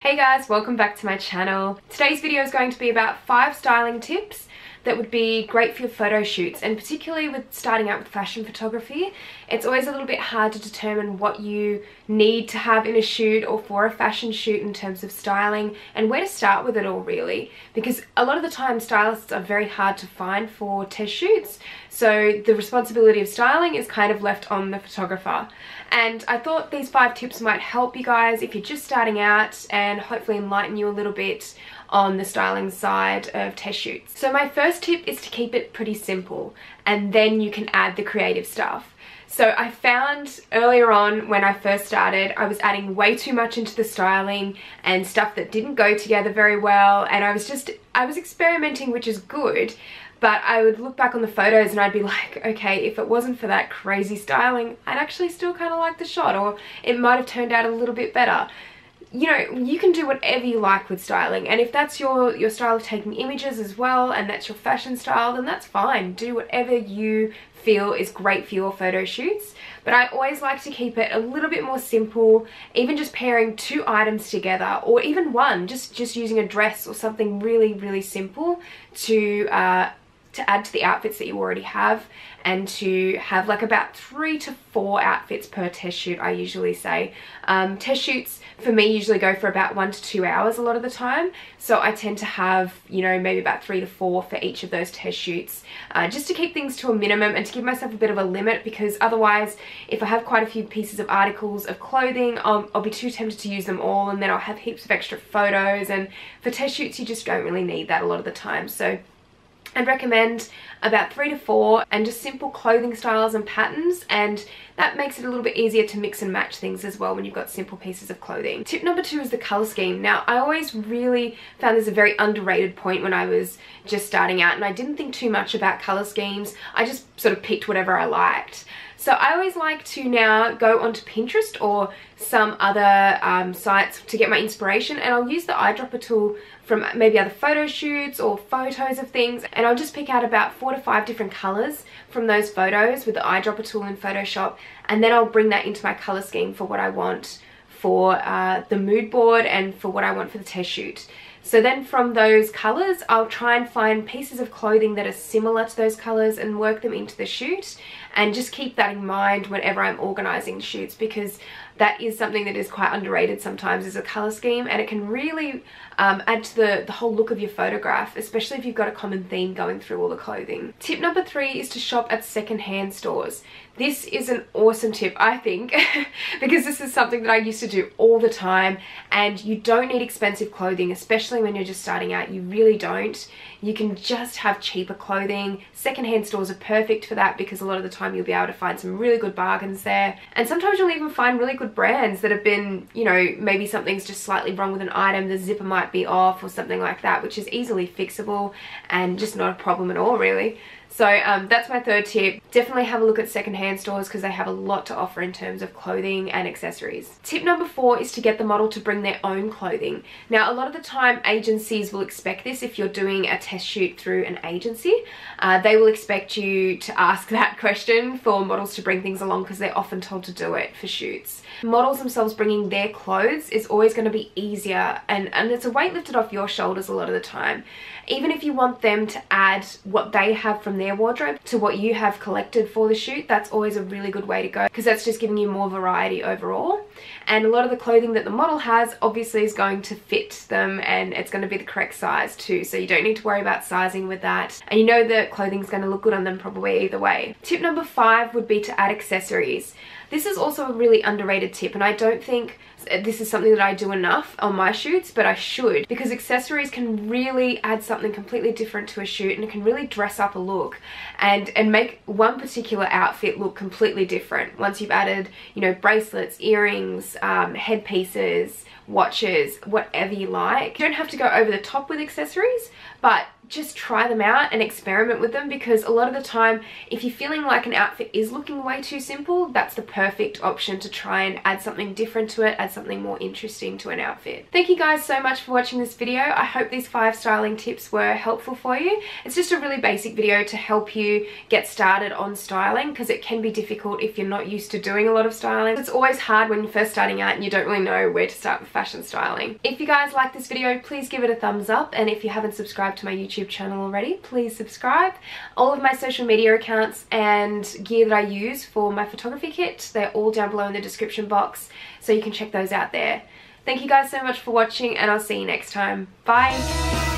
Hey guys, welcome back to my channel. Today's video is going to be about 5 styling tips that would be great for your photo shoots, and particularly with starting out with fashion photography, it's always a little bit hard to determine what you need to have in a shoot or for a fashion shoot in terms of styling and where to start with it all really, because a lot of the time stylists are very hard to find for test shoots, so the responsibility of styling is kind of left on the photographer. And I thought these 5 tips might help you guys if you're just starting out and hopefully enlighten you a little bit on the styling side of test shoots. So my first tip is to keep it pretty simple, and then you can add the creative stuff. So I found earlier on when I first started, I was adding way too much into the styling and stuff that didn't go together very well, and I was experimenting, which is good, but I would look back on the photos and I'd be like, okay, if it wasn't for that crazy styling, I'd actually still kind of like the shot, or it might have turned out a little bit better. You know, you can do whatever you like with styling, and if that's your style of taking images as well, and that's your fashion style, then that's fine. Do whatever you feel is great for your photo shoots. But I always like to keep it a little bit more simple, even just pairing 2 items together, or even one, just using a dress or something really simple to add to the outfits that you already have, and to have like about 3 to 4 outfits per test shoot, I usually say. Test shoots for me usually go for about 1 to 2 hours a lot of the time, so I tend to have, you know, maybe about 3 to 4 for each of those test shoots, just to keep things to a minimum and to give myself a bit of a limit, because otherwise if I have quite a few pieces of articles of clothing, I'll be too tempted to use them all, and then I'll have heaps of extra photos, and for test shoots you just don't really need that a lot of the time. So I'd recommend about 3 to 4, and just simple clothing styles and patterns, and that makes it a little bit easier to mix and match things as well when you've got simple pieces of clothing. Tip number 2 is the colour scheme. Now, I always really found this a very underrated point when I was just starting out, and I didn't think too much about colour schemes. I just sort of picked whatever I liked. So I always like to now go onto Pinterest or some other sites to get my inspiration, and I'll use the eyedropper tool from maybe other photo shoots or photos of things, and I'll just pick out about 4 to 5 different colours from those photos with the eyedropper tool in Photoshop, and then I'll bring that into my colour scheme for what I want for the mood board and for what I want for the test shoot. So then from those colours, I'll try and find pieces of clothing that are similar to those colours and work them into the shoot, and just keep that in mind whenever I'm organising shoots, because that is something that is quite underrated sometimes, is a colour scheme, and it can really add to the whole look of your photograph, especially if you've got a common theme going through all the clothing. Tip number 3 is to shop at second-hand stores. This is an awesome tip, I think, because this is something that I used to do all the time, and you don't need expensive clothing, especially when you're just starting out. You really don't. You can just have cheaper clothing. Second-hand stores are perfect for that, because a lot of the time you'll be able to find some really good bargains there, and sometimes you'll even find really good brands that have been, you know, maybe something's just slightly wrong with an item, the zipper might be off or something like that, which is easily fixable and just not a problem at all really. So that's my 3rd tip. Definitely have a look at secondhand stores, because they have a lot to offer in terms of clothing and accessories. Tip number 4 is to get the model to bring their own clothing. Now, a lot of the time agencies will expect this. If you're doing a test shoot through an agency, they will expect you to ask that question for models to bring things along, because they're often told to do it for shoots. Models themselves bringing their clothes is always going to be easier, and it's a weight lifted off your shoulders a lot of the time. Even if you want them to add what they have from their wardrobe to what you have collected for the shoot, that's always a really good way to go, because that's just giving you more variety overall. And a lot of the clothing that the model has obviously is going to fit them, and it's going to be the correct size too, so you don't need to worry about sizing with that, and you know that clothing's going to look good on them probably either way. Tip number 5 would be to add accessories. This is also a really underrated tip, and I don't think this is something that I do enough on my shoots, but I should, because accessories can really add something completely different to a shoot, and it can really dress up a look and make one particular outfit look completely different once you've added, you know, bracelets, earrings, headpieces, watches, whatever you like. You don't have to go over the top with accessories, but just try them out and experiment with them, because a lot of the time if you're feeling like an outfit is looking way too simple, that's the perfect option to try and add something different to it, add something more interesting to an outfit. Thank you guys so much for watching this video. I hope these 5 styling tips were helpful for you. It's just a really basic video to help you get started on styling, because it can be difficult if you're not used to doing a lot of styling. It's always hard when you're first starting out and you don't really know where to start with fashion styling. If you guys like this video, please give it a thumbs up, and if you haven't subscribed to my YouTube channel already, please subscribe. All of my social media accounts and gear that I use for my photography kit, they're all down below in the description box, so you can check those out there. Thank you guys so much for watching, and I'll see you next time. Bye!